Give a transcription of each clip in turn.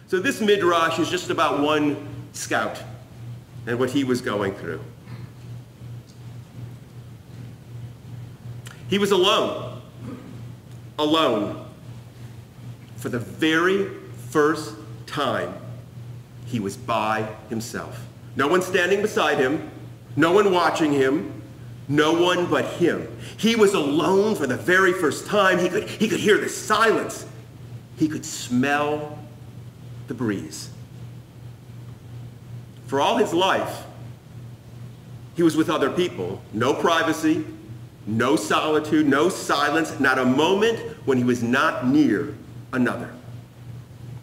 So this Midrash is just about one scout and what he was going through. He was alone. Alone. For the very first time, he was by himself. No one standing beside him, no one watching him, no one but him. He was alone for the very first time. He could hear the silence. He could smell the breeze. For all his life, he was with other people. No privacy, no solitude, no silence, not a moment when he was not near another.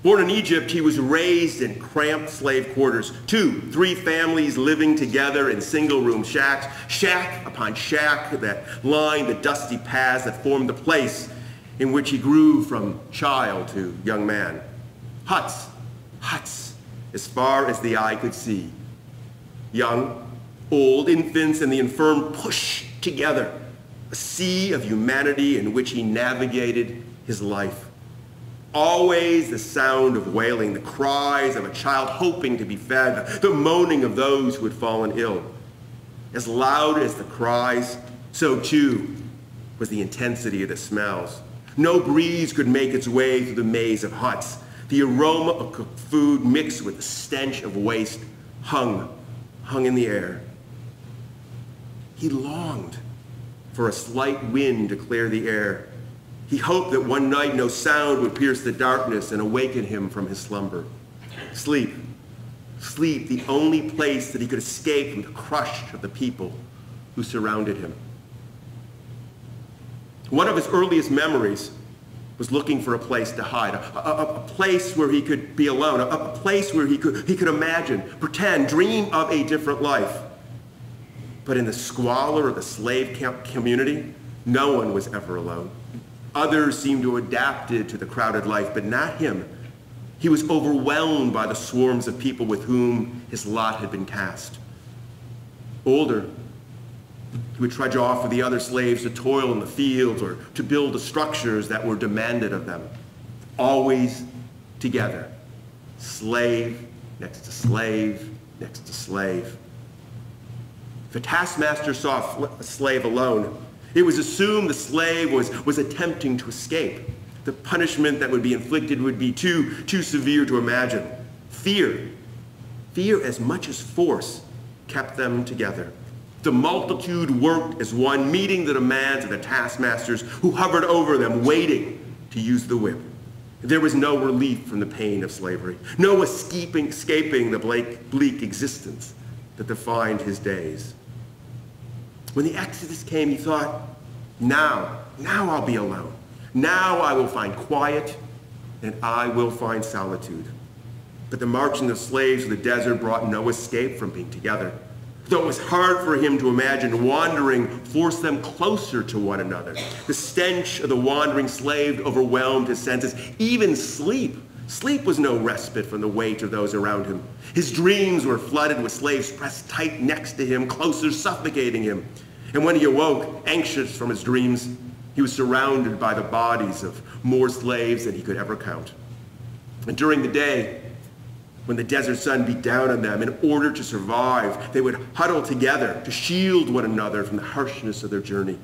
Born in Egypt, he was raised in cramped slave quarters. 2, 3 families living together in single-room shacks, shack upon shack that lined the dusty paths that formed the place in which he grew from child to young man. Huts, huts, as far as the eye could see. Young, old, infants, and the infirm pushed together, a sea of humanity in which he navigated his life. Always the sound of wailing, the cries of a child hoping to be fed, the moaning of those who had fallen ill. As loud as the cries, so too was the intensity of the smells. No breeze could make its way through the maze of huts. The aroma of cooked food mixed with the stench of waste hung in the air. He longed for a slight wind to clear the air. He hoped that one night no sound would pierce the darkness and awaken him from his slumber. Sleep, sleep, the only place that he could escape from the crush of the people who surrounded him. One of his earliest memories was looking for a place to hide, a place where he could be alone, a place where he could imagine, pretend, dream of a different life. But in the squalor of the slave camp community, no one was ever alone. Others seemed to have adapted to the crowded life, but not him. He was overwhelmed by the swarms of people with whom his lot had been cast. Older, he would trudge off with the other slaves to toil in the fields or to build the structures that were demanded of them. Always together, slave next to slave next to slave. If a taskmaster saw a slave alone, it was assumed the slave was attempting to escape. The punishment that would be inflicted would be too severe to imagine. Fear as much as force kept them together. The multitude worked as one, meeting the demands of the taskmasters who hovered over them, waiting to use the whip. There was no relief from the pain of slavery, no escaping the bleak existence that defined his days. When the Exodus came, he thought, now I'll be alone. Now I will find quiet and I will find solitude. But the marching of slaves to the desert brought no escape from being together. Though it was hard for him to imagine, wandering forced them closer to one another. The stench of the wandering slave overwhelmed his senses. Even sleep was no respite from the weight of those around him. His dreams were flooded with slaves pressed tight next to him, closer, suffocating him. And when he awoke, anxious from his dreams, he was surrounded by the bodies of more slaves than he could ever count. And during the day, when the desert sun beat down on them, in order to survive, they would huddle together to shield one another from the harshness of their journey.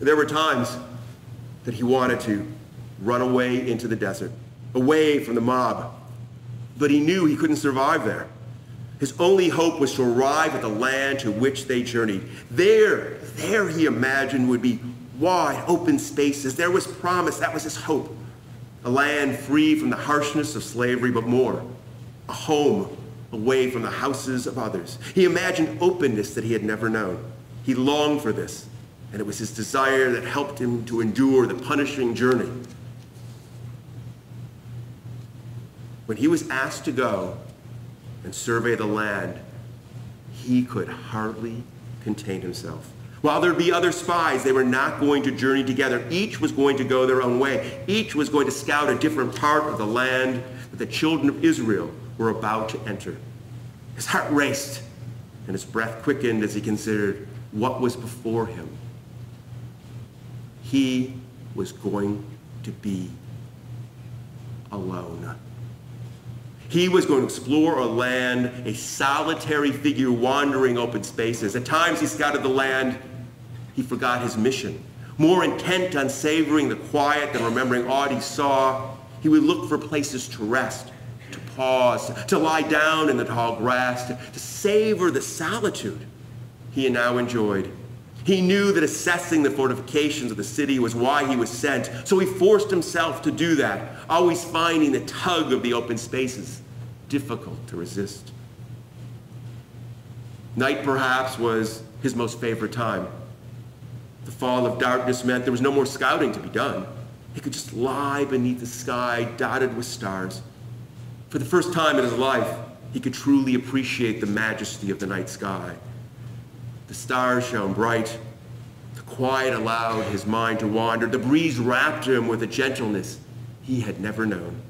There were times that he wanted to run away into the desert, away from the mob, but he knew he couldn't survive there. His only hope was to arrive at the land to which they journeyed. There he imagined would be wide, open spaces. There was promise. That was his hope. A land free from the harshness of slavery, but more, a home away from the houses of others. He imagined openness that he had never known. He longed for this, and it was his desire that helped him to endure the punishing journey. When he was asked to go and survey the land, he could hardly contain himself. While there'd be other spies, they were not going to journey together. Each was going to go their own way. Each was going to scout a different part of the land that the children of Israel were about to enter. His heart raced and his breath quickened as he considered what was before him. He was going to be alone. He was going to explore a land, a solitary figure wandering open spaces. At times he scouted the land. He forgot his mission. More intent on savoring the quiet than remembering aught he saw, he would look for places to rest, to pause, to lie down in the tall grass, to savor the solitude he now enjoyed. He knew that assessing the fortifications of the city was why he was sent, so he forced himself to do that, always finding the tug of the open spaces difficult to resist. Night, perhaps, was his most favorite time. The fall of darkness meant there was no more scouting to be done. He could just lie beneath the sky dotted with stars. For the first time in his life, he could truly appreciate the majesty of the night sky. The stars shone bright. The quiet allowed his mind to wander. The breeze wrapped him with a gentleness he had never known.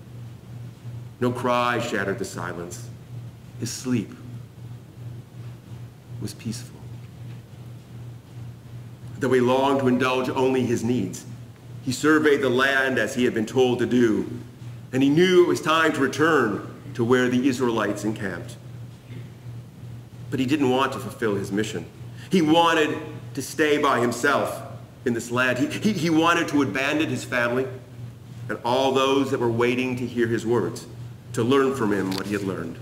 No cry shattered the silence. His sleep was peaceful. Though he longed to indulge only his needs, he surveyed the land as he had been told to do, and he knew it was time to return to where the Israelites encamped. But he didn't want to fulfill his mission. He wanted to stay by himself in this land. He wanted to abandon his family and all those that were waiting to hear his words, to learn from him what he had learned.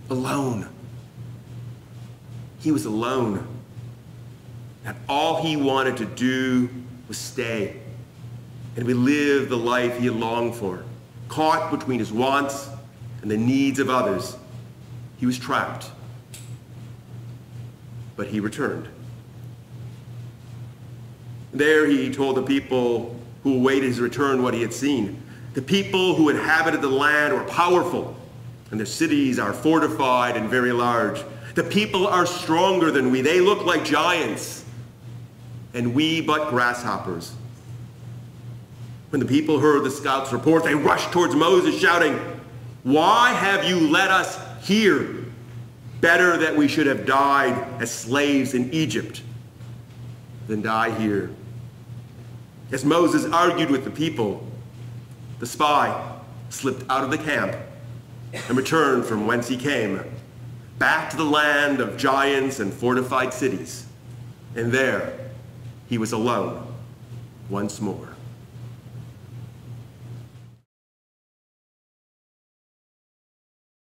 Alone. He was alone. And all he wanted to do was stay and live the life he had longed for. Caught between his wants and the needs of others, he was trapped. But he returned. There he told the people who awaited his return what he had seen. The people who inhabited the land were powerful, and their cities are fortified and very large. The people are stronger than we. They look like giants, and we but grasshoppers. When the people heard the scouts' report, they rushed towards Moses, shouting, "Why have you led us here? Better that we should have died as slaves in Egypt than die here." As Moses argued with the people, the spy slipped out of the camp and returned from whence he came, back to the land of giants and fortified cities. And there he was alone once more.